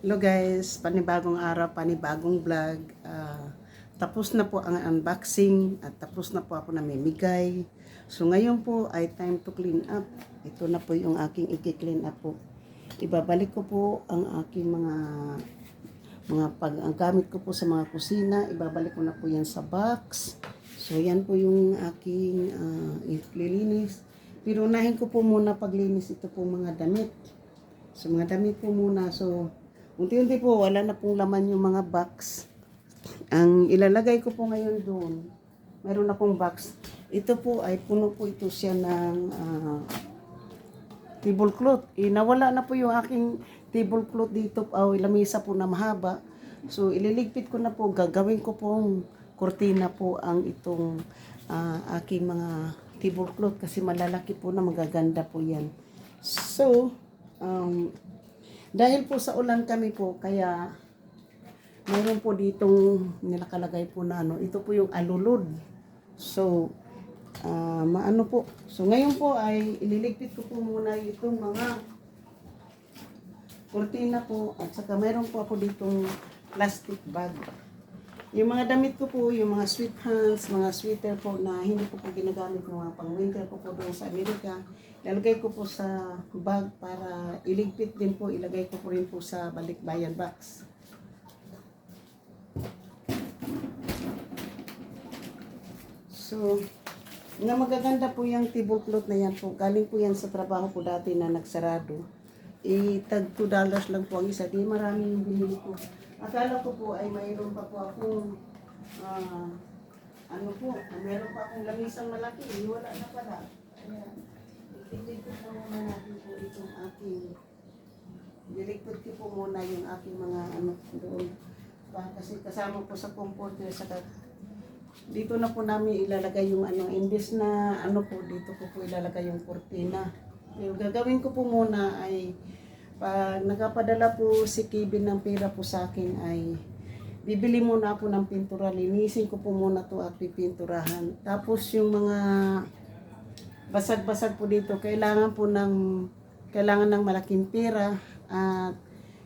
Hello guys, panibagong araw, panibagong vlog. Tapos na po ang unboxing at tapos na po ako namimigay. So ngayon po ay time to clean up. Ito na po yung aking i-clean up po. Ibabalik ko po ang aking ang gamit ko po sa mga kusina. Ibabalik ko na po yan sa box. So yan po yung aking ililinis. Pero unahin ko po muna paglinis ito po mga damit. So mga damit po muna. So unti-unti po, wala na pong laman yung mga box. Ang ilalagay ko po ngayon doon, mayroon akong box. Ito po ay puno po ito siya ng tablecloth. Nawala na po yung aking tablecloth dito. Lamisa po na mahaba. So ililigpit ko na po, gagawin ko pong kurtina po ang itong aking mga tablecloth kasi malalaki po na magaganda po yan. So, dahil po sa ulan kami po, kaya mayroon po ditong nilakalagay po na ito po yung alulod. So, maano po. So, ngayon po ay ililigpit ko po muna itong mga kurtina po at saka mayroon po ako ditong plastic bag. Yung mga damit ko po, yung mga sweat hands, mga sweater po na hindi ko po ginagamit ng mga pang-winter ko po doon sa Amerika, ilalagay ko po sa bag para iligpit din po, ilagay ko po rin po sa balikbayan box. So, nga magaganda po yung tablecloth na yan po. Galing po yan sa trabaho po dati na nagsarado. Tag $2 lang po ang isa. Di marami yung binili ko. Akala ko po ay mayroon pa po akong meron pa akong lamisang malaki. Wala na pala. Ayan. Itigil ko po muna natin po itong aking diligpit ko po muna yung aking mga doon. Kasi kasama po sa comforter sa dito na po namin ilalagay yung imbes na dito ko po ilalagay yung kurtina. Yung gagawin ko po muna ay pag nagpapadala po si Kevin ng pera po sa akin ay bibili muna ako ng pintura. Linisin ko po muna to at pipinturahan. Tapos yung mga basag-basag po dito, kailangan ng malaking pera at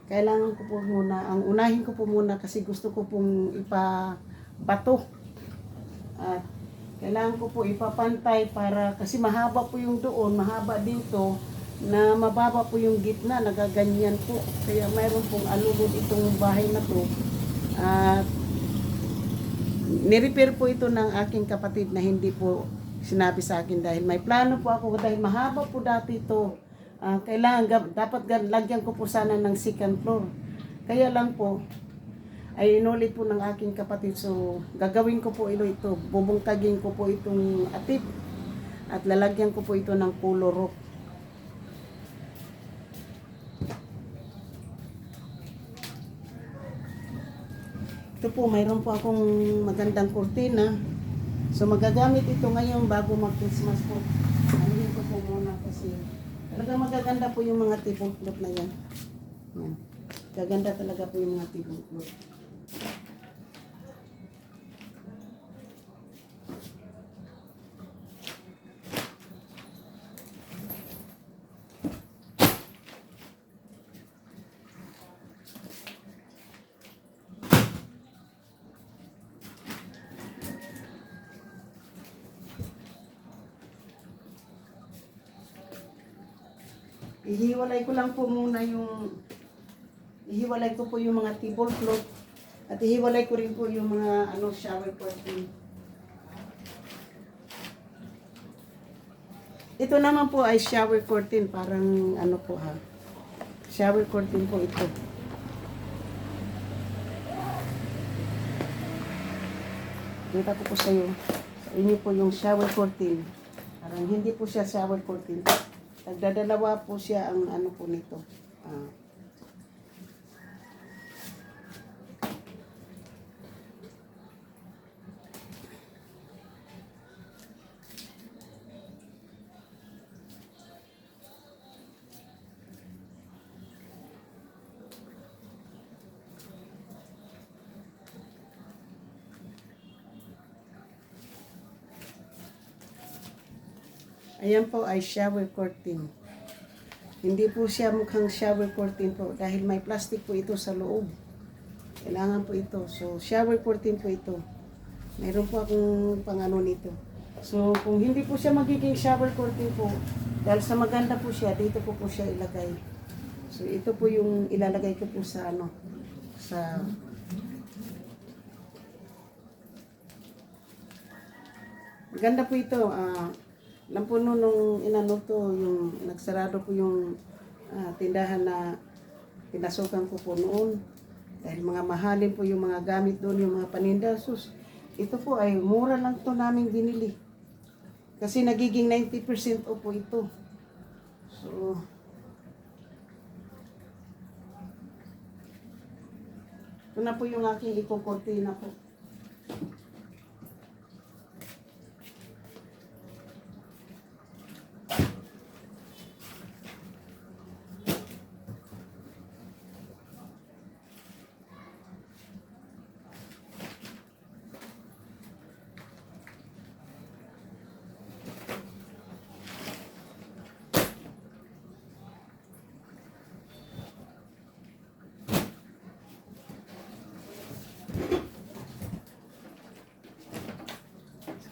kailangan ko po muna, ang unahin ko po muna kasi gusto ko pong ipabato. At kailangan ko po ipapantay para kasi mahaba po yung doon, mahaba dito na mababa po yung gitna, nagaganyan po. Kaya mayroon pong alulod itong bahay na to. At nirepair po ito ng aking kapatid na hindi po sinabi sa akin dahil may plano po ako dahil mahaba po dati ito. Dapat lagyan ko po sana ng second floor. Kaya lang po, ay inulit po ng aking kapatid. So, gagawin ko po ito. Bubungtagin ko po itong atip at lalagyan ko po ito ng color rock. Ito po, mayroon po akong magandang kurtina. So, magagamit ito ngayon bago mag-Christmas po. Anuhin ko po muna kasi talaga magaganda po yung mga tablecloth na yan. Yan. Gaganda talaga po yung mga tablecloth. Ihiwalay ko po yung mga tablecloth at ihiwalay ko rin po yung mga shower curtain. Ito naman po ay shower curtain, parang shower curtain po ito. Kita ko po sa inyo po yung shower curtain. Parang hindi po siya shower curtain. Nagdadalawa po siya ang po nito. Ayan po ay shower curtain. Hindi po siya mukhang shower curtain po dahil may plastic po ito sa loob. Kailangan po ito. So, shower curtain po ito. Mayroon po akong pangano nito. So, kung hindi po siya magiging shower curtain po, dahil sa maganda po siya, dito po siya ilagay. So, ito po yung ilalagay ko po sa ano, sa ganda po ito. Alam po nung inano to, yung nagsarado po yung tindahan na pinasukan ko po noon. Dahil mga mahalin po yung mga gamit doon, yung mga paninda. Sus, ito po ay mura lang to naming binili. Kasi nagiging 90% off po ito. So, ito na po yung aking ikukortina po.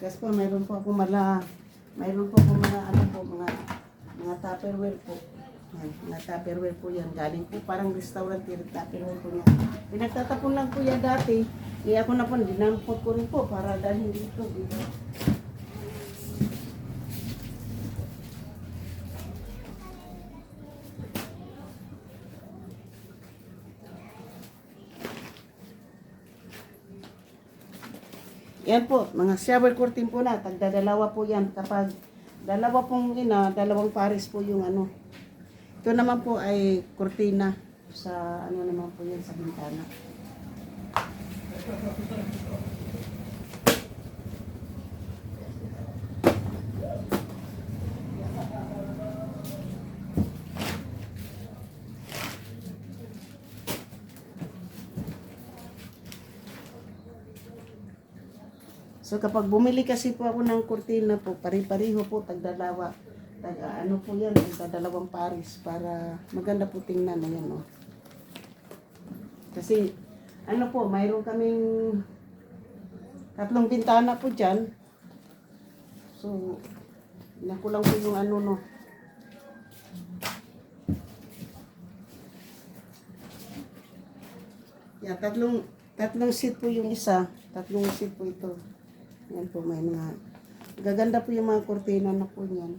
Kasi po, mayroon po akong mga ano po, mga Tupperware po. Yan, mga Tupperware po yan. Galing po parang restaurant yung Tupperware po yan. Pinagtatapon lang po yan dati. Kaya ako na po, dinampot ko rin po para dahil dito. Yan po, mga shower curtain po na, tagdadalawa po yan. Kapag dalawang pares po yung ano. Ito naman po ay kurtina sa ano naman po yan sa bintana. So kapag bumili kasi po ako ng kurtina po, pare-pareho po, tagdalawa. Ano po yan, tagdalawang pares para maganda po tingnan na yan. Oh. Kasi ano po, mayroon kaming 3 bintana po dyan. So, nakulang po yung ano no. Yan, tatlong seat po yung isa, 3 seat po ito. Yan po, may mga gaganda po yung mga kurtina na po niyan.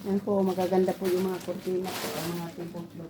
Yan po, magaganda po yung mga kurtina po, ang mga tablecloth po.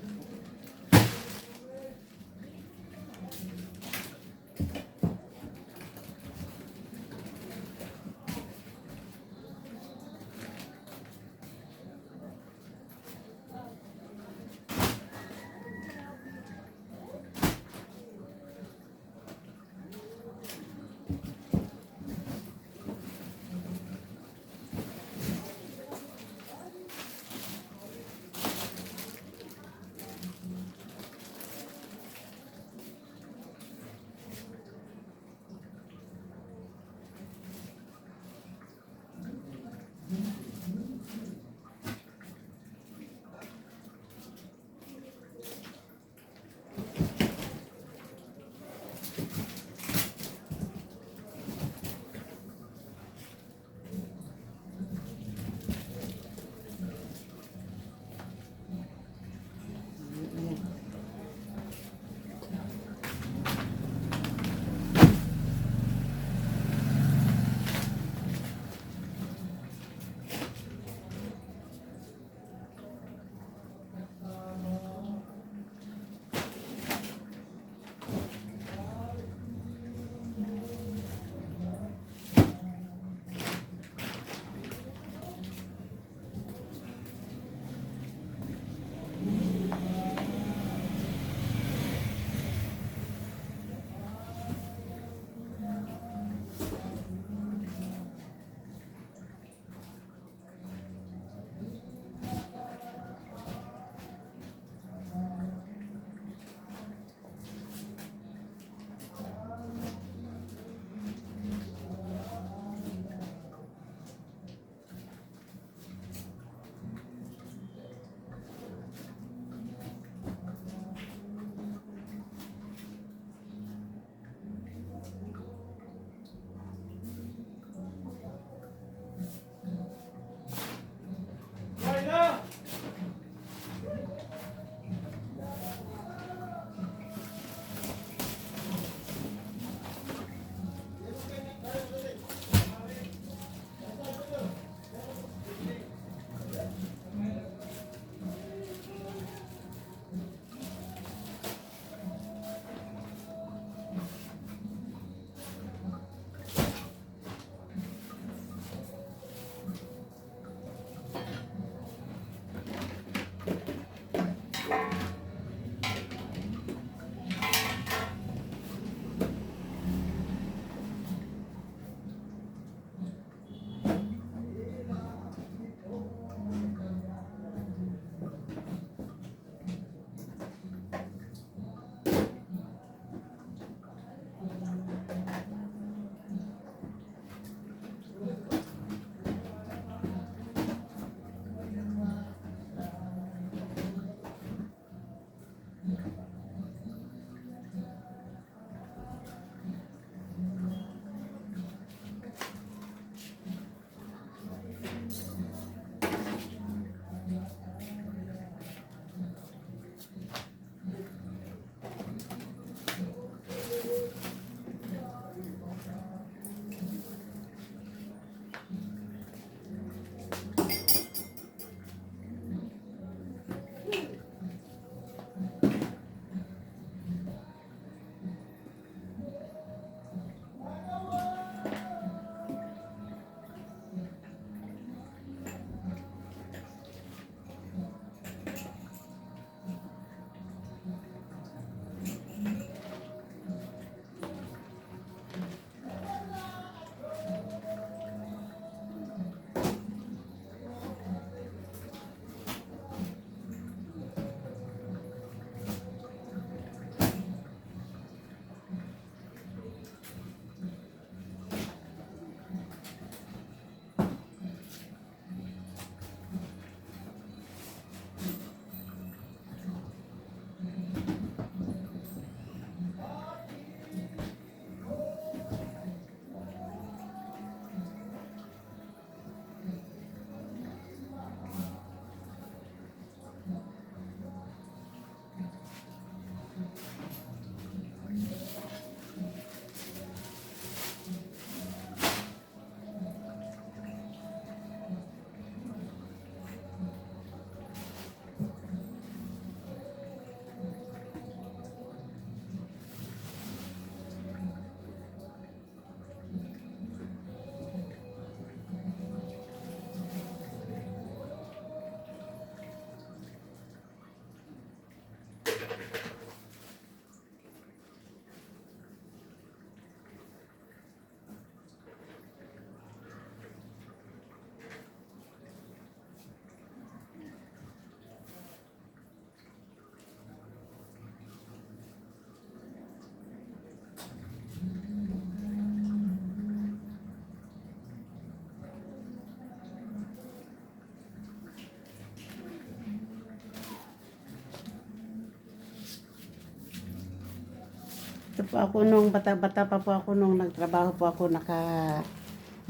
po ako nung bata-bata pa po ako nung nagtrabaho po ako,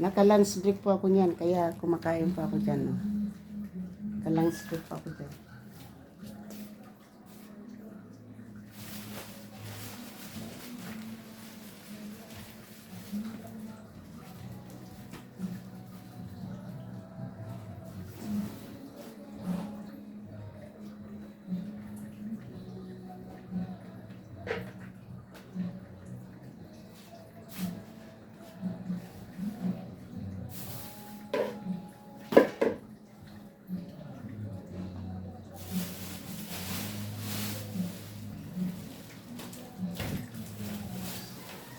naka-lunch break po ako niyan. Kaya kumakain po ako dyan. No? Naka-lunch break po ako dyan.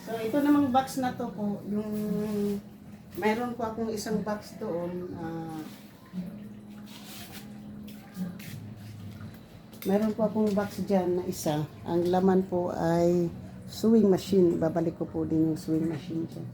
So, ito namang box na to po, yung mayroon po akong isang box doon. Mayroon po akong box dyan na isa. Ang laman po ay sewing machine. Babalik ko po din yung sewing machine dyan.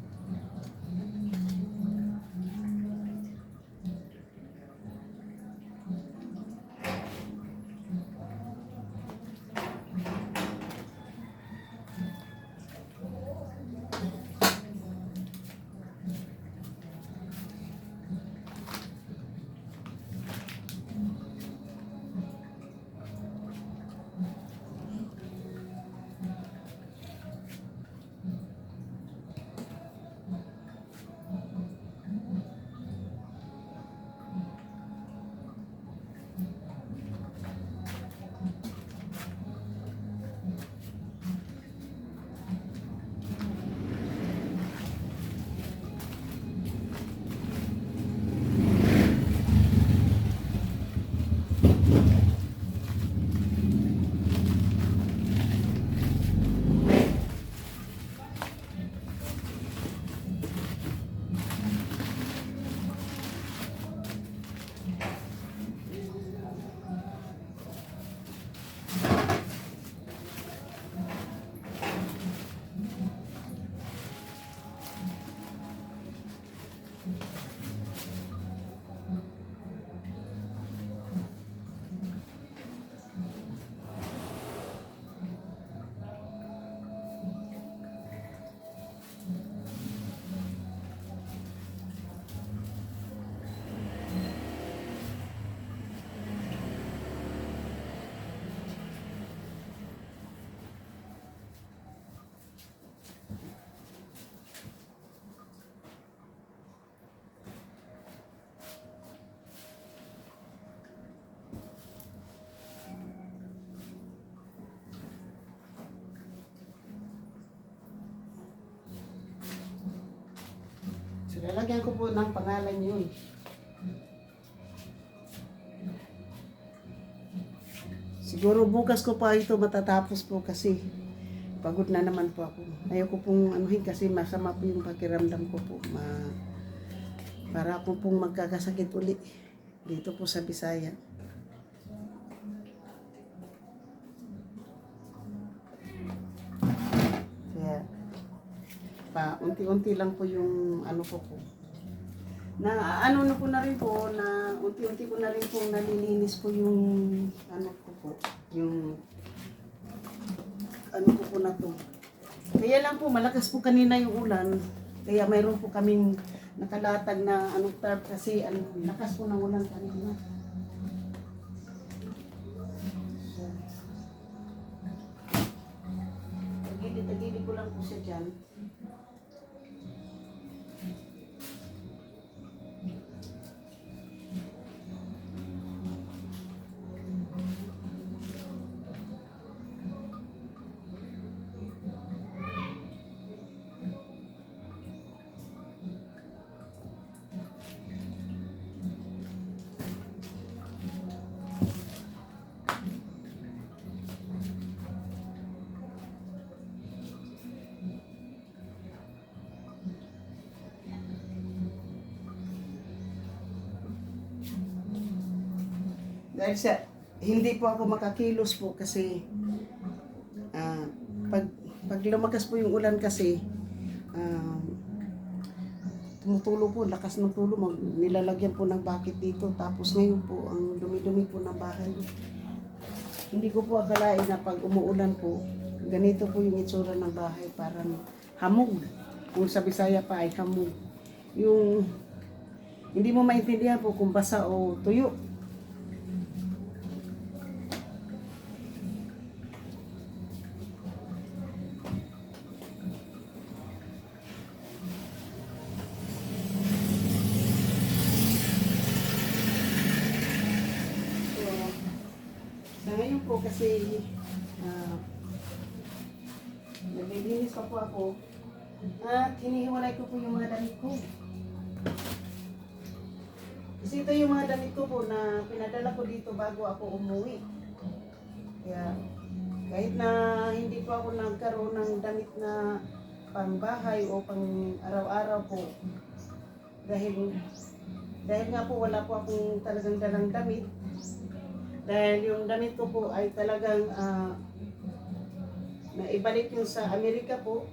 So, lalagyan ko po ng pangalan yun. Siguro bukas ko pa ito matatapos po kasi pagod na naman po ako. Ayoko pong anuhin kasi masama po yung pakiramdam ko po. Para ako pong magkakasakit uli dito po sa Bisaya. Kaya unti-unti lang po yung ano ko po. Na ano na po na rin po na unti-unti ko na rin po nalilinis po yung ano ko po, yung ano ko po na to. Kaya lang po malakas po kanina yung ulan. Kaya mayroon po kaming nakalatag na anong tarp kasi lakas po ng ulan kanina. Tagilid ko lang po siya dyan. Dahil sa hindi po ako makakilos po kasi pag lumakas po yung ulan kasi tumutulo po, lakas ng tulo, nilalagyan po ng bucket dito. Tapos ngayon po, ang dumi-dumi po ng bahay. Hindi ko po akalain na pag umuulan po, Ganito po yung itsura ng bahay, parang hamog. Kung sa Bisaya pa ay hamog. Yung hindi mo maintindihan po kung basa o tuyo. So, sa ngayon po kasi ah, naglilinis pa po ako at hinihiwalay ko po yung mga damit ko. Kasi ito yung mga damit ko po na pinadala ko dito bago ako umuwi. Kaya kahit na hindi po ako nagkaroon ng damit na pangbahay o pang araw-araw po, dahil nga po wala po akong talagang dalang damit, dahil yung damit ko po ay talagang naibalik yung sa Amerika po.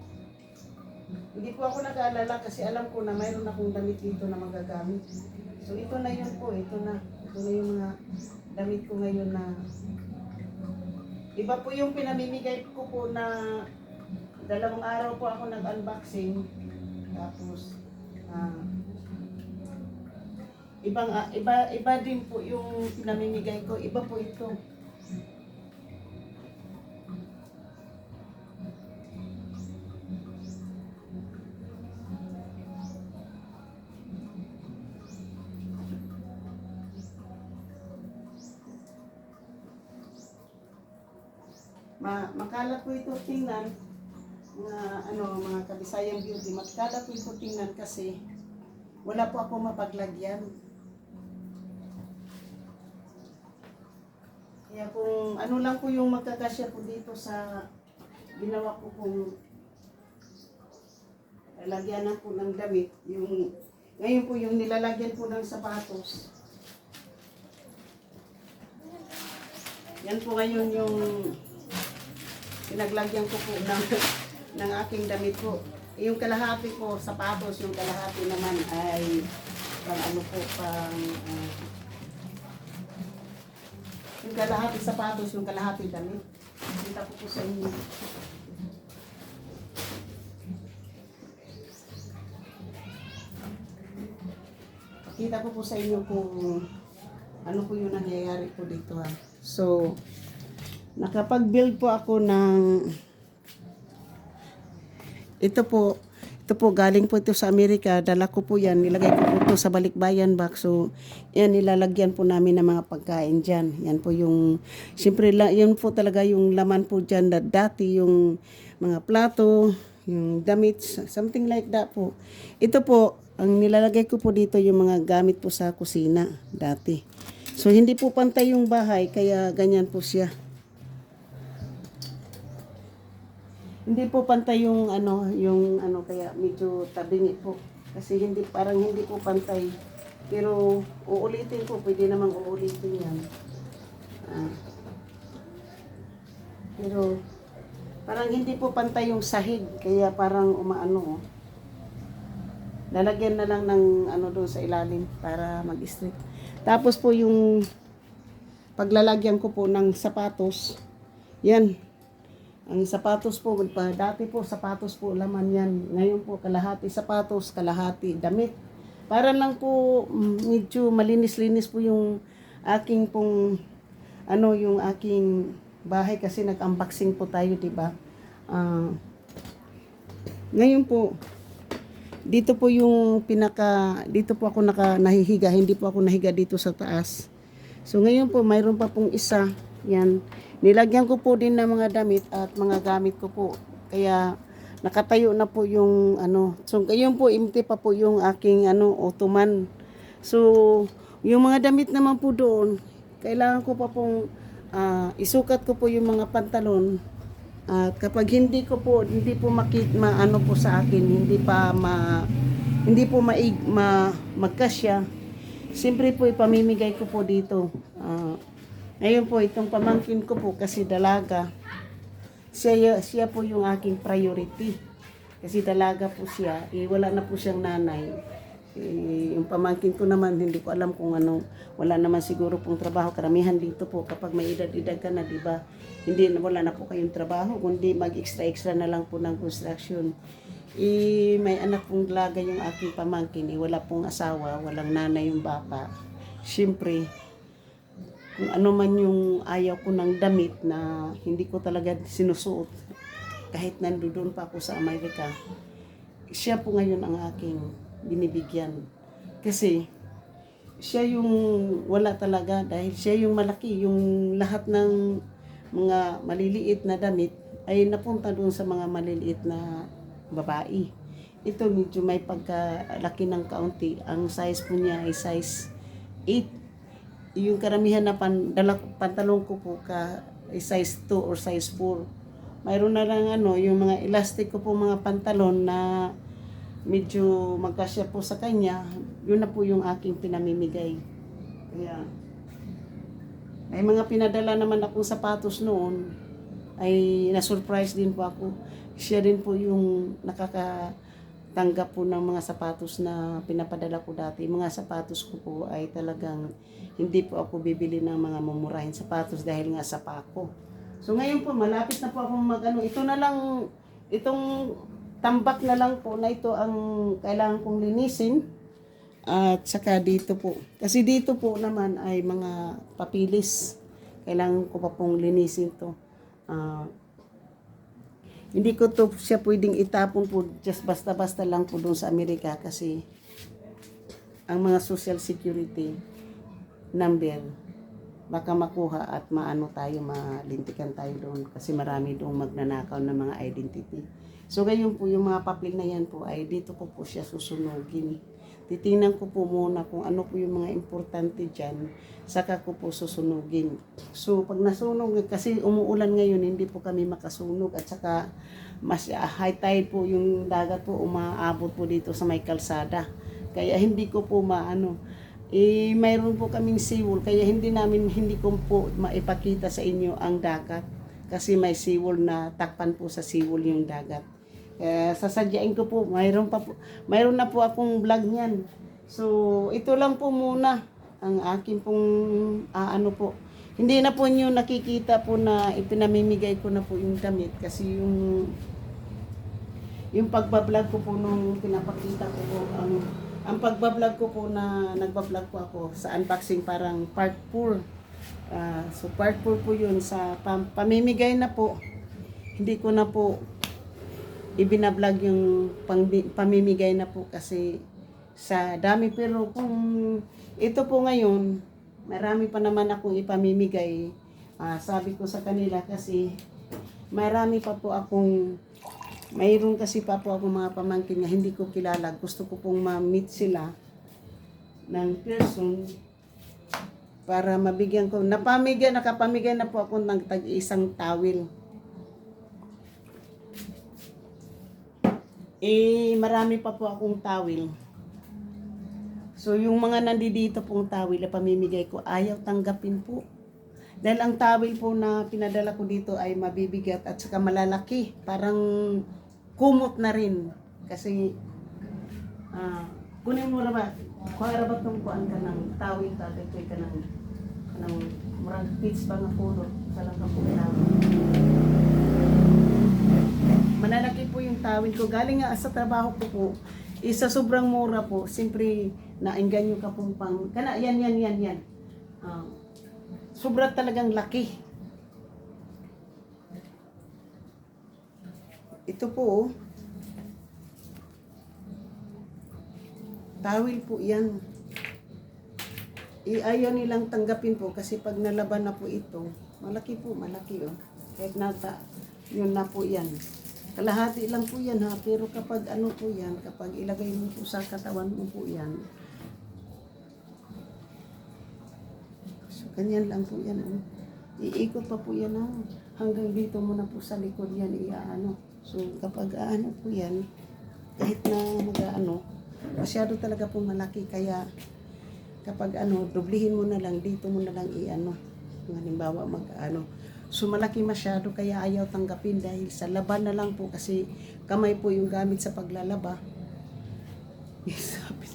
Hindi po ako nag-aalala kasi alam ko na mayroon akong damit dito na magagamit. So ito na yun po, ito na yung mga damit ko ngayon na iba po yung pinamimigay ko po na 2 araw po ako nag-unboxing. Tapos iba din po yung pinamimigay ko, iba po ito. Makalat po ito tingnan, mga Kabisayang beauty, makalat po ito tingnan kasi wala po ako mapaglagyan. Kaya kung ano lang po yung magkakasya po dito sa ginawa ko kung lalagyanan po ng damit, ngayon po yung nilalagyan po ng sapatos. Yan po ngayon yung pinaglagyan ko po ng aking damit po. Yung kalahati po, sapatos, yung kalahati naman ay yung kalahati sapatos, yung kalahati damit. Kita ko po sa inyo. Kita ko po sa inyo kung ano po yung nangyayari po dito ha. So, nakapag-build po ako ng ito po galing po ito sa Amerika, dala ko po yan, nilagay ko po ito sa balikbayan box. So yan, nilalagyan po namin ng mga pagkain dyan. Yan po yung siyempre yan po talaga yung laman po dyan, dati yung mga plato, yung damit, something like that po. Ito po, ang nilalagay ko po dito yung mga gamit po sa kusina dati. So hindi po pantay yung bahay, kaya ganyan po siya. Hindi po pantay yung kaya medyo tabingi po. Kasi parang hindi po pantay. Pero uulitin po, pwede namang uulitin yan. Pero parang hindi po pantay yung sahig, kaya parang umaano. Lalagyan na lang ng doon sa ilalim para mag-straight. Tapos po yung paglalagyan ko po ng sapatos, yan. Ang sapatos po, dati po sapatos po laman yan. Ngayon po kalahati sapatos, kalahati damit. Para lang po medyo malinis-linis po yung aking pong yung aking bahay kasi nag-unboxing po tayo, 'di ba? Ngayon po dito po yung dito po ako nahihiga, hindi po ako nahiga dito sa taas. So ngayon po mayroon pa pong isa, yan. Nilagyan ko po din ng mga damit at mga gamit ko po. Kaya nakatayo na po yung So ngayon po empty pa po yung aking ottoman. So yung mga damit naman po doon, kailangan ko pa pong isukat ko po yung mga pantalon. At kapag hindi po po sa akin, hindi po magkasya, siyempre po ipamimigay ko po dito. Ngayon po, itong pamangkin ko po kasi dalaga, siya po yung aking priority. Kasi dalaga po siya, wala na po siyang nanay. Yung pamangkin ko naman, hindi ko alam kung ano, wala naman siguro pong trabaho. Karamihan dito po, kapag may edad-edad ka na, di ba, hindi, wala na po kayong trabaho, kundi mag-extra-extra na lang po ng construction. May anak pong laga yung aking pamangkin, wala pong asawa, walang nanay yung bata. Siyempre, kung ano man yung ayaw ko ng damit na hindi ko talaga sinusuot, kahit nandoon pa ako sa Amerika, siya po ngayon ang aking binibigyan. Kasi siya yung wala talaga dahil siya yung malaki, yung lahat ng mga maliliit na damit ay napunta doon sa mga maliliit na babae. Ito medyo may pagkalaki ng kaunti. Ang size po niya ay size 8. Yung karamihan na pantalon ko po ay size 2 or size 4. Mayroon na lang yung mga elastic ko po mga pantalon na medyo magkasya po sa kanya, yun na po yung aking pinamimigay. Kaya, may mga pinadala naman akong sapatos noon, ay na-surprise din po ako. Siya din po yung nakakatanggap po ng mga sapatos na pinapadala ko dati. Mga sapatos ko po ay talagang hindi po ako bibili ng mga mumurahin sapatos dahil nga sa pako. So ngayon po, malapit na po ako ito na lang, itong tambak na lang po na ito ang kailangan kong linisin. At saka dito po. Kasi dito po naman ay mga papilis. Kailangan ko pa pong linisin to. Hindi ko to siya pwedeng itapon po just basta-basta lang po doon sa Amerika kasi ang mga social security number baka makuha at malintikan tayo doon kasi marami doon magnanakaw ng mga identity. So ngayon po yung mga papel na yan po ay dito po siya susunugin. Titingnan ko po muna kung ano po yung mga importante dyan, saka ko po susunugin. So pag nasunog, kasi umuulan ngayon, hindi po kami makasunog at saka mas high tide po yung dagat po, umaabot po dito sa may kalsada. Kaya hindi ko po mayroon po kaming seawall, kaya hindi ko po maipakita sa inyo ang dagat. Kasi may seawall na takpan po sa seawall yung dagat. Sasadyain ko po, mayroon na po akong vlog niyan. So, ito lang po muna ang akin pong po. Hindi na po niyo nakikita po na ipinamimigay ko na po yung damit kasi yung pagbablog ko po nung pinapakita ko po ang pagbablog ko po na nagbablog po ako sa unboxing parang part 4. So part 4 po yun sa pamimigay na po. Hindi ko na po ibinablog yung pamimigay na po kasi sa dami, pero kung ito po ngayon marami pa naman akong ipamimigay. Sabi ko sa kanila kasi mayroon kasi pa po akong mga pamangkin na hindi ko kilala. Gusto ko pong ma-meet sila ng person para mabigyan ko. Nakapamigay na po ako ng tag-isang towel. Marami pa po akong towel. So, yung mga nandito pong towel na pamimigay ko, ayaw tanggapin po. Dahil ang towel po na pinadala ko dito ay mabibigat at saka malalaki. Parang kumot na rin. Kasi, kunin mo ba? Kung arabat nung kuhaan ka ng towel, tagay ka ng murang pitch ba nga pulo. Sa lang ka po towel. Manalaki po yung tawid ko. Galing nga sa trabaho ko po. Isa sobrang mura po. Siyempre, naengganyo ka pong yan. Sobra talagang laki. Ito po, tawil po yan. Ayaw nilang tanggapin po kasi pag nalaban na po ito, malaki oh. Kahit yun na po yan. Kalahati lang po yan ha, pero kapag kapag ilagay mo po sa katawan mo po yan, so ganyan lang po yan oh. Iikot pa po yan hanggang dito mo na po sa likod yan So kapag po yan, kahit na masyado talaga po malaki, kaya kapag dublihin mo na lang, dito mo na lang halimbawa so malaki masyado kaya ayaw tanggapin dahil sa laban na lang po kasi kamay po yung gamit sa paglalaba. Sabi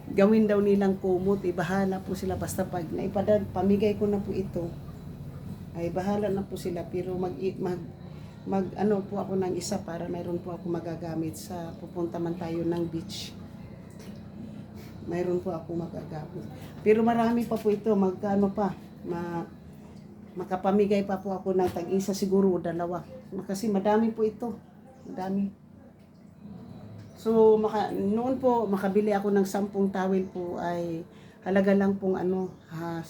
Gawin daw nilang kumot, bahala po sila basta pag pamigay ko na po ito, ay bahala na po sila, pero mag ano po ako ng isa para mayroon po ako magagamit sa pupunta man tayo ng beach. Mayroon po ako magagamit. Pero marami pa po ito, magkano pa, makapamigay pa po ako ng tag-isa siguro o dalawa. Kasi madami po ito. Madami. So, noon po, makabili ako ng 10 towel po ay halaga lang pong 10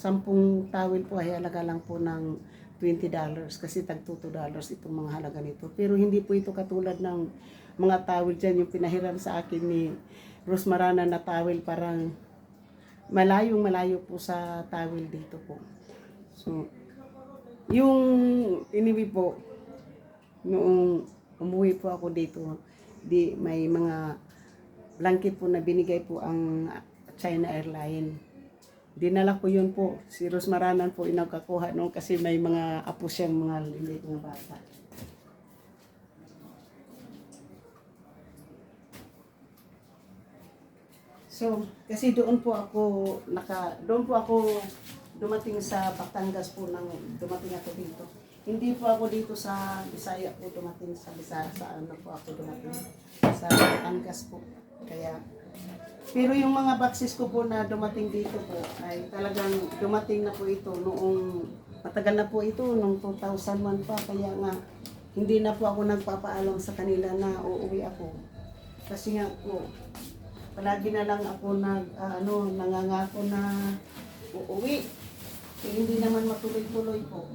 towel po ay halaga lang po ng $20 kasi tag $2 itong mga halaga nito. Pero hindi po ito katulad ng mga towel dyan, yung pinahiram sa akin ni Rosmarana na towel, parang malayo po sa towel dito po. So, yung iniwi po, noong umuwi po ako dito, may mga blanket po na binigay po ang China Airline. Dinala ko yun po. Si Rosmaranan po inakakuha noon kasi may mga apo siyang mga lilit mga bata. So, kasi doon po ako dumating sa Batangas po dumating ako dito. Hindi po ako dito sa Bisaya po dumating sa Bisaya, sa ano po ako dumating sa Batangas po. Kaya pero yung mga boxes ko po na dumating dito po ay talagang dumating na po ito noong matagal na po ito noong 2001 pa, kaya nga hindi na po ako nagpapaalam sa kanila na uuwi ako. Kasi nga po palagi na lang ako nangangako na uuwi. Eh, hindi naman matuloy-tuloy po.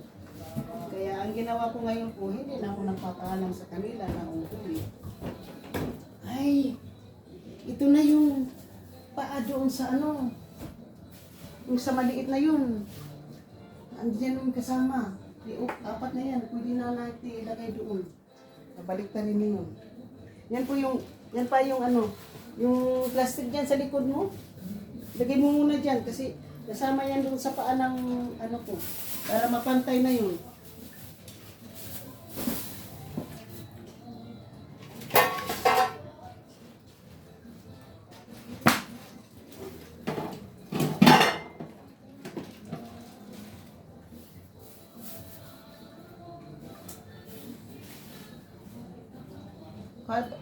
Kaya ang ginawa ko ngayon po, hindi na ako nagpapaalam sa kanila na uuwi. Ay, ito na yung paa doon sa yung sa maliit na yun. Andiyan yung kasama. 4 na yan, pwede na natin ilagay doon. Nabalik na rin yun. Yan pa yung yung plastic dyan sa likod mo. Lagay mo muna dyan kasi kasama yan doon sa paa ng ko. Para mapantay na yun.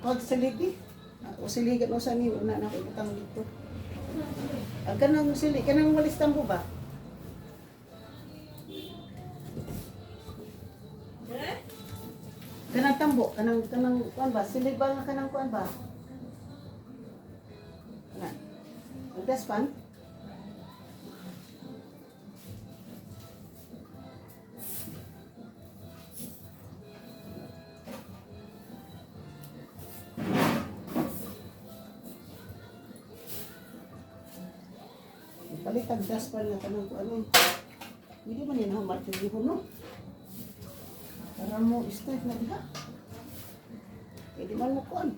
Pag siligi, o siligan o sa niyo na nakikutang dito. Kanang sili, kanang walis tambo ba? Kanang tambo, kanang kuan ba? Silig ba nga kanang kuan ba? Kanang. Nagdaspan? Balitag daspan nga kanang kuan. Hindi man yan ang martilyo no? Para mo straight na diha. Pwede man mo kuan.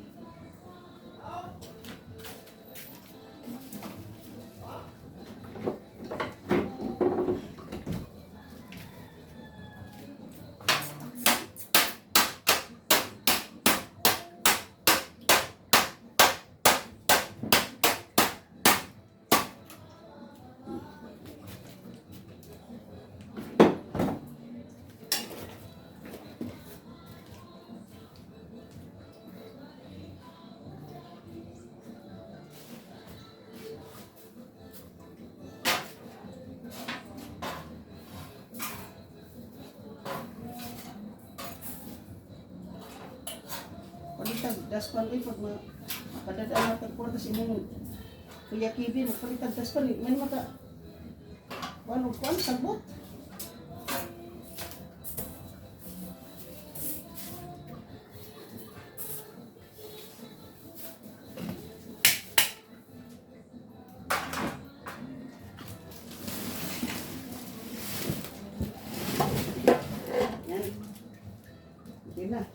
Palitag, daspan ay pag makadadaan na tagporta sa imong Kuya Kevin, palitag daspan ay may kuan sagbot. Yan. Okay na.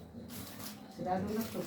Sigado na to.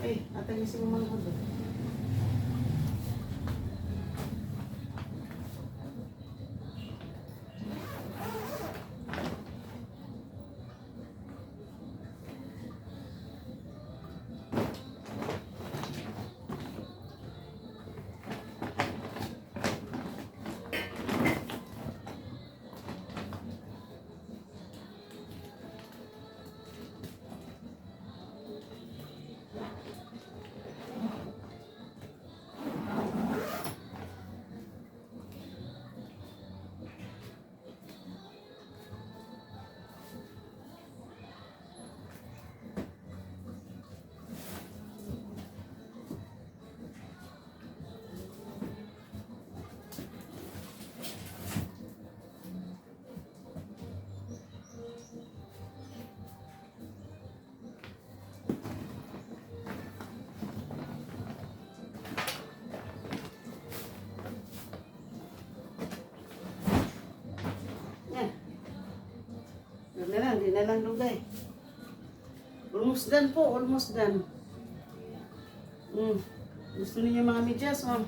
Ay, atalisin mo mga hudo. Yan. Di na lang lugay. Almost done po, almost done. Gusto niyo mga medyas, oh.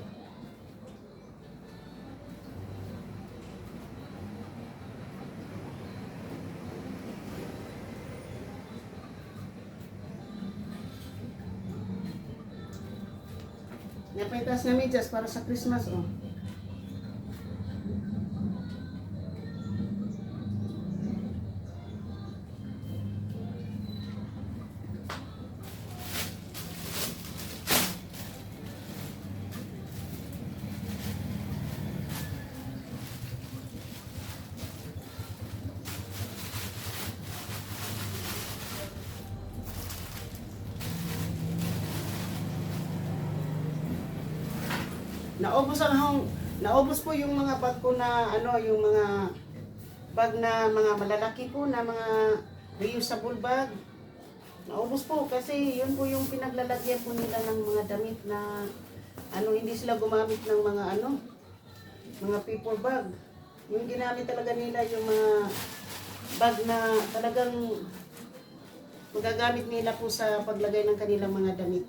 Napaitas na medyas para sa Christmas, oh. Naubos po yung mga bag ko na yung mga bag na mga malalaki po na mga reusable bag. Naubos po kasi yun po yung pinaglalagyan po nila ng mga damit na hindi sila gumamit ng mga mga paper bag. Yung ginamit talaga nila yung mga bag na talagang magagamit nila po sa paglagay ng kanilang mga damit.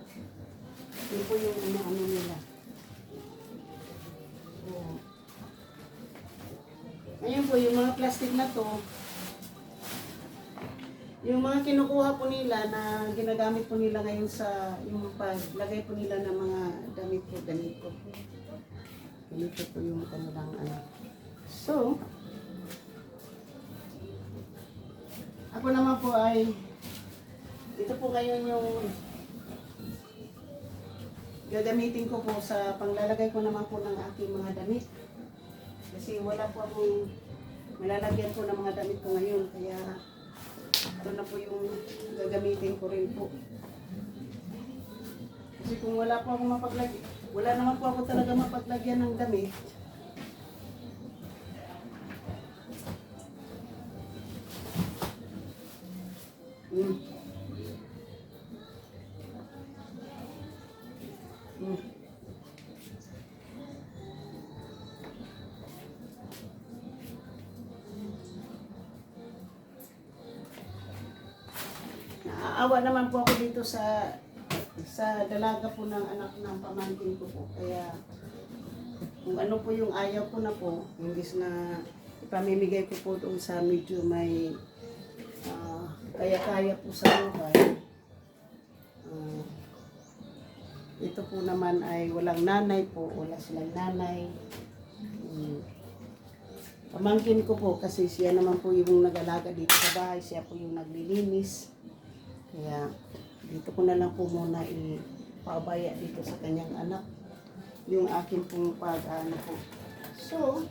Yun po yung nila. Ayan po, yung mga plastic na to, yung mga kinukuha po nila na ginagamit po nila ngayon sa yung paglagay po nila ng mga damit po, ganito. Ganito po yung kanilang So, ako naman po ay, ito po ngayon yung gagamitin ko po sa panglalagay ko naman po ng aking mga damit. Kasi wala po akong malalagyan po ng mga damit ko ngayon. Kaya ito na po yung gagamitin ko rin po. Kasi kung wala po akong mapaglagyan, wala naman po ako talaga mapaglagyan ng damit. Naawa naman po ako dito sa dalaga po ng anak ng pamangkin ko po. Kaya kung ano po yung ayaw ko na po, imbis na ipamimigay ko po doon sa medyo may kaya-kaya po sa buhay. Ito po naman ay walang nanay po, wala silang nanay. Pamangkin ko po kasi siya naman po yung nag-alaga dito sa bahay, siya po yung naglilinis. Kaya dito ko na lang po muna ipaabaya dito sa kanyang anak yung akin pong pag-ano po. So,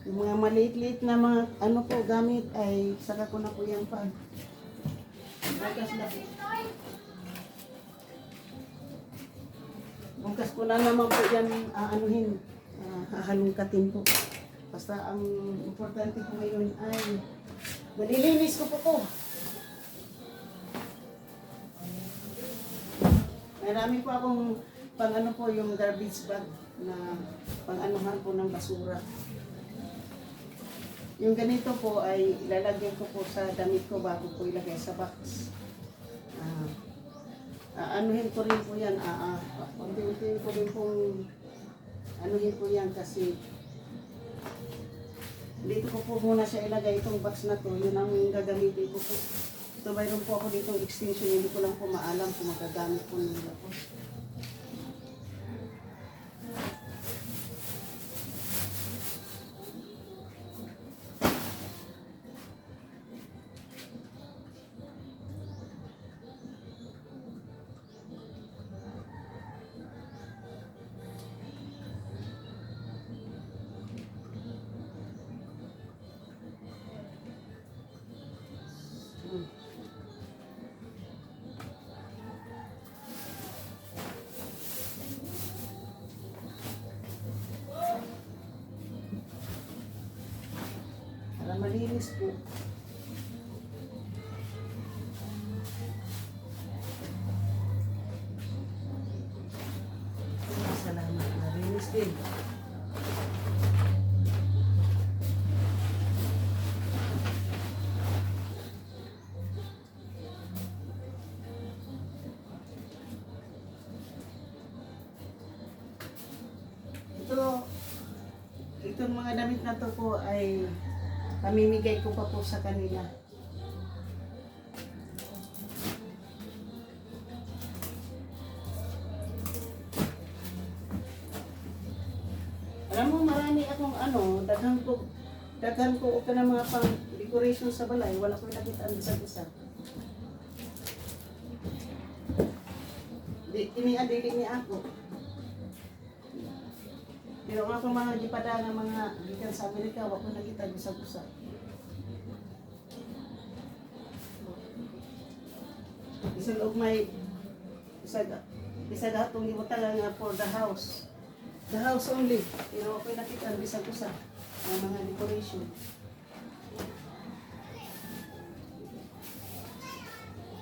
yung mga maliit-liit na mga po gamit ay saka ko na po yung bukas na po. Bukas ko na naman po yan hahalungkatin po. Basta ang importante po ngayon ay malilinis ko po. Marami po akong pang po yung garbage bag na pang-anuhan po ng basura. Yung ganito po ay ilalagay ko po sa damit ko bago ko ilagay sa box. Anuhin ko rin po yan. Unti-unti ko rin pong anuhin po yan kasi dito ko po muna siya ilagay itong box na to. Yun ang gagamitin ko po. Ito mayroon po ako dito extension. Hindi ko lang po maalam kung magagamit po nila po. Para malinis po. Salamat. Malinis din. Itong mga damit na to po ay pamimigay ko pa po sa kanila. Alam mo, marami akong daghan ko ka ng mga pang decoration sa balay. Wala ko nakita ang isa-isa. Dili ni ako. Pero nga kung mga gipada ng mga gikan sa Amerika, wala ko nakita gusa-gusa. Isang og may isa gatong gibutan nga for the house. The house only. Pero ako nakita gusa-gusa ang mga decoration.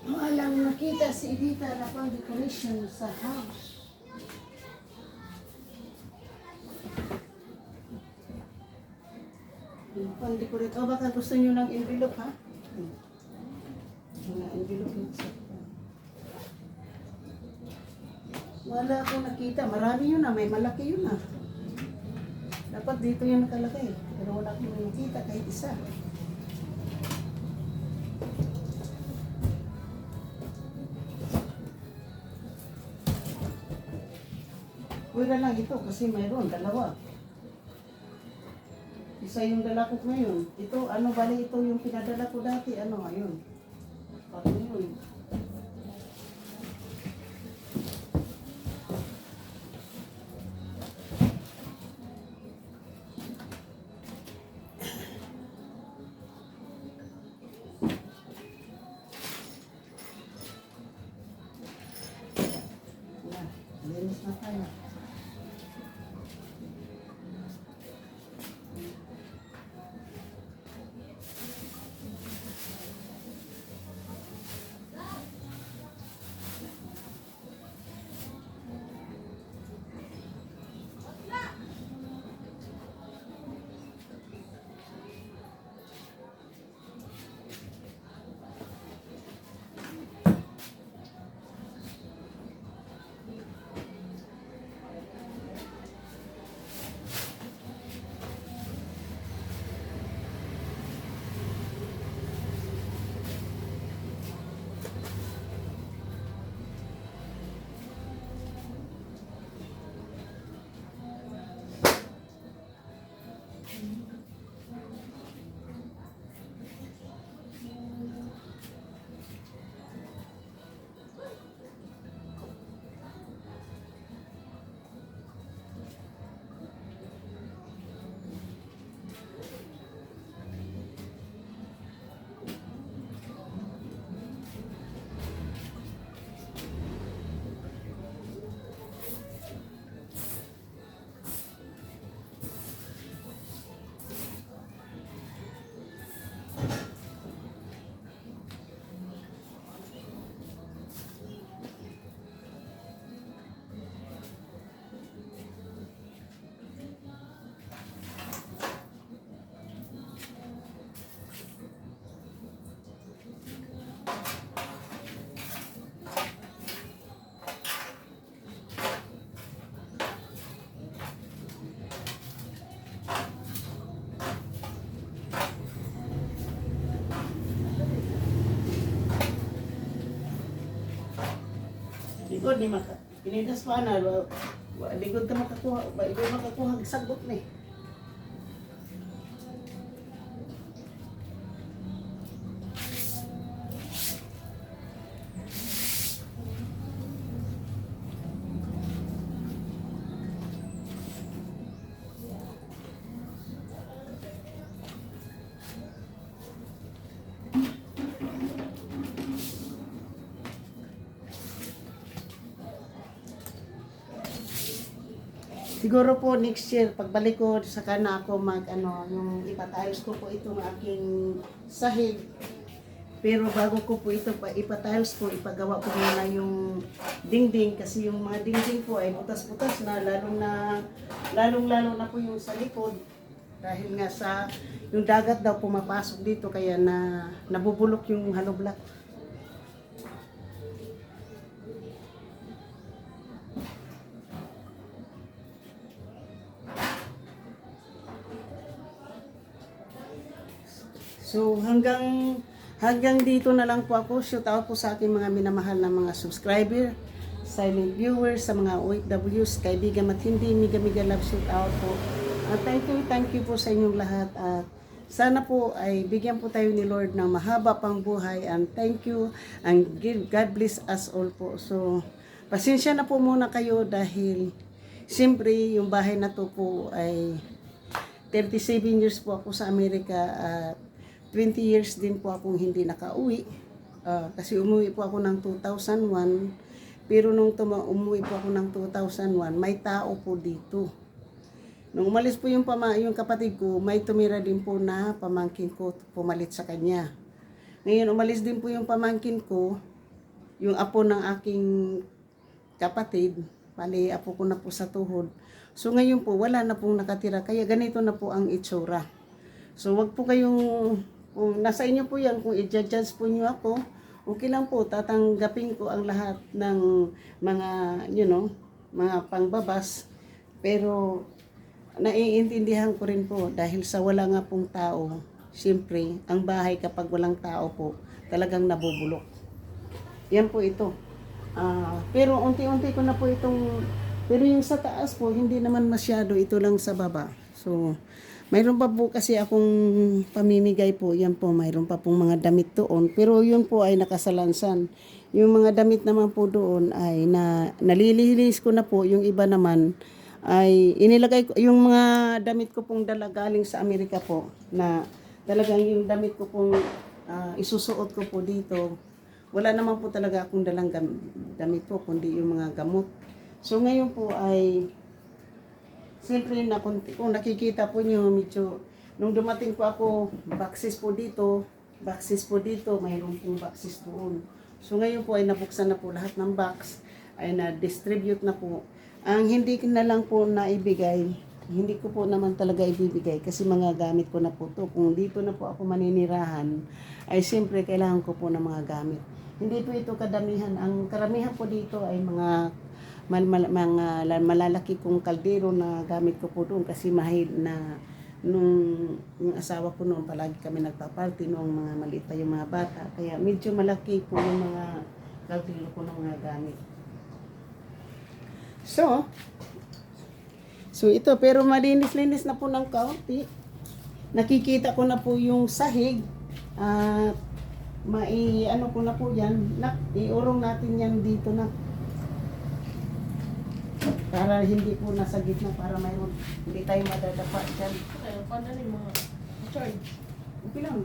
Walang nakita si Edita na pang decoration sa house. Pang-decorate. O baka gusto nyo ng envelope, ha? Mga envelope yun. Wala akong nakita. Marami yun na. May malaki yun na. Dapat dito yung nakalagay. Pero wala akong nakita kahit isa. Wala lang ito kasi mayroon. Dalawa. Isa yung dala ko ngayon. Ito, bali ito yung pinadala ko dati. Ayun. Pati yun. Linis na tayo. Good ni maka. Kinidas pa na. Ligod ka makakuha. Ligod makakuha. Sagot ni. Siguro po next year, pagbalik ko, saka na ako yung ipatiles ko po itong aking sahig. Pero bago ko po ito ipatiles po, ipagawa ko muna yung dingding kasi yung mga dingding po ay butas-butas na, lalong-lalo na po yung sa likod. Dahil nga sa, yung dagat daw pumapasok dito kaya nabubulok yung hollow block. So hanggang dito na lang po ako. Shout out po sa aking mga minamahal na mga subscriber, silent viewers, sa mga OFWs, kaibigan at hindi, miga love shout out po. Thank you po sa inyong lahat at sana po ay bigyan po tayo ni Lord ng mahaba pang buhay and thank you and God bless us all po. So pasensya na po muna kayo dahil siyempre yung bahay na to po ay 37 years po ako sa Amerika at 20 years din po akong hindi nakauwi. Kasi umuwi po ako ng 2001. Pero nung umuwi po ako ng 2001, may tao po dito. Nung umalis po yung kapatid ko, may tumira din po na pamangkin ko pumalit sa kanya. Ngayon, umalis din po yung pamangkin ko, yung apo ng aking kapatid, bali apo ko na po sa tuhod. So ngayon po, wala na pong nakatira, kaya ganito na po ang itsura. So wag po kayong, kung nasa inyo po yan, kung i-judge po nyo ako, okay lang po, tatanggapin ko ang lahat ng mga, mga pangbabas. Pero naiintindihan ko rin po, dahil sa wala nga pong tao, siyempre, ang bahay kapag walang tao po, talagang nabubulok. Yan po ito. Pero unti-unti ko na po pero yung sa taas po, hindi naman masyado, ito lang sa baba. So, mayroon pa po kasi akong pamimigay po, yan po, mayroon pa pong mga damit doon. Pero yun po ay nakasalansan. Yung mga damit naman po doon ay nalilinis ko na po, yung iba naman ay inilagay ko, yung mga damit ko pong dala galing sa Amerika po, na talagang yung damit ko pong isusuot ko po dito. Wala naman po talaga akong dalang damit po, kundi yung mga gamot. So ngayon po ay, siyempre kung nakikita po nyo, medyo, nung dumating po ako, boxes po dito, mayroon pong boxes doon. So ngayon po ay nabuksan na po lahat ng box, ay na-distribute na po. Ang hindi ko na lang po naibigay, hindi ko po naman talaga ibibigay kasi mga gamit ko na po to. Kung dito na po ako maninirahan, ay siyempre kailangan ko po ng mga gamit. Hindi po ito kadamihan. Ang karamihan po dito ay mga malalaki kong kaldero na gamit ko po doon kasi yung asawa ko noon palagi kami nagpa-party noong mga maliit pa yung mga bata, kaya medyo malaki po yung mga kaldero ko ng mga gamit. So ito, pero malinis-linis na po ng kaunti. Nakikita ko na po yung sahig at ano ko na po yan, iurong natin yan dito na. Para hindi po nasa gitna, para hindi tayo madadapa dyan. Kaya paano yung mga charge? Okay lang,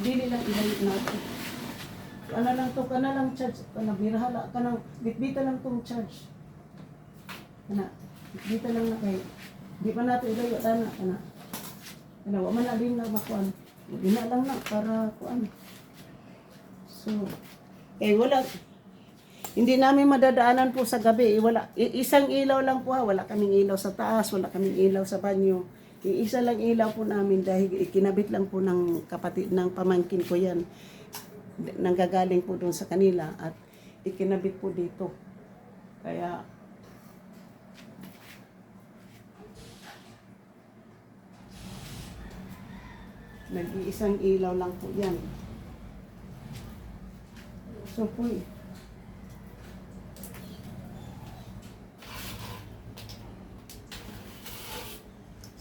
dili lang ilalit natin. Kana lang charge, birahala, bitbita lang tong charge. Bitbita lang na kayo. Di pa natin ilayo, waman na din na makuan. Gina lang na, para kuan. So, wala. Hindi namin madadaanan po sa gabi. Isang ilaw lang po, wala kaming ilaw sa taas, wala kaming ilaw sa banyo. Isa lang ilaw po namin dahil ikinabit lang po ng kapatid, ng pamangkin ko yan. Nanggagaling po doon sa kanila at ikinabit po dito. Kaya, nag-iisang ilaw lang po yan. So po,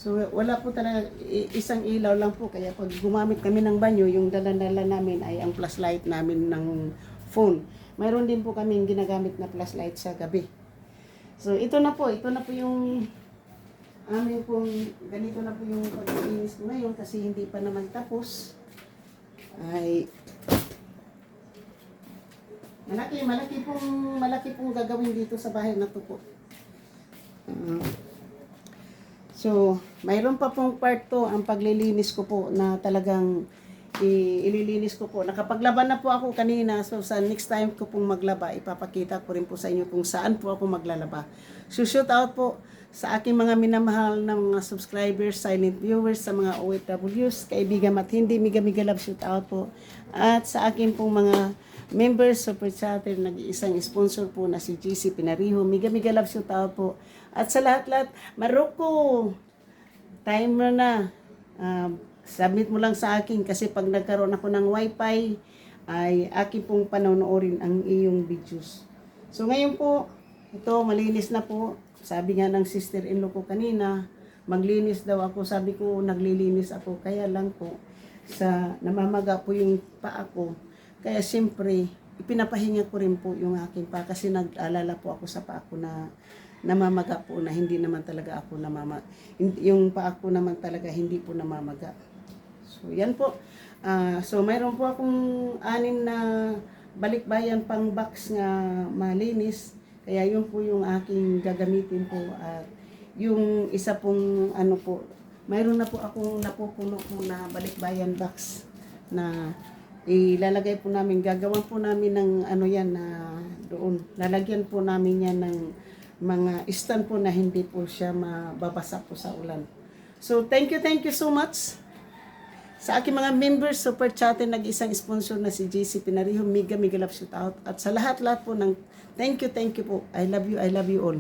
So wala po talaga, isang ilaw lang po. Kaya pag gumamit kami ng banyo, yung dala-dala namin ay ang flashlight namin ng phone. Mayroon din po kaming ginagamit na flashlight sa gabi. So ito na po yung amin pong, ganito na po yung paglilinis ko ngayon kasi hindi pa naman tapos. Ay malaki pong gagawin dito sa bahay na to po. So, mayroon pa pong part to ang paglilinis ko po na talagang ililinis ko po. Nakapaglaban na po ako kanina. So, sa next time ko pong maglaba, ipapakita ko rin po sa inyo kung saan po ako maglalaba. So, shout out po sa aking mga minamahal na mga subscribers, silent viewers, sa mga OFWs, kaibigan at hindi, miga love shout out po. At sa aking pong mga members, super chatter, nag-iisang sponsor po na si GC Pinariho, miga love shout out po. At sa lahat-lahat, Maroko, timer na. Submit mo lang sa akin kasi pag nagkaroon ako ng wifi, ay akin pong panonoorin ang iyong videos. So ngayon po, ito malinis na po. Sabi nga ng sister-in-law ko kanina, maglinis daw ako. Sabi ko, naglilinis ako. Kaya lang po, namamaga po yung paa ko. Kaya siyempre, ipinapahinga ko rin po yung aking paa kasi nag-alala po ako sa paa ko na namamaga po na hindi naman talaga ako yung paa ko naman talaga hindi po namamaga. So, yan po. So, mayroon po akong 6 na balikbayan pang box nga malinis. Kaya yun po yung aking gagamitin po. At yung isa pong mayroon na po akong napupuno po na balikbayan box na ilalagay po namin, gagawan po namin ng na doon. Lalagyan po namin yan ng mga stand po na hindi po siya mababasa po sa ulan. So, thank you so much. Sa aking mga members, super chatter, nag-isang sponsor na si JC Pinariho, miga love shout out. At sa lahat-lahat po ng thank you po. I love you all.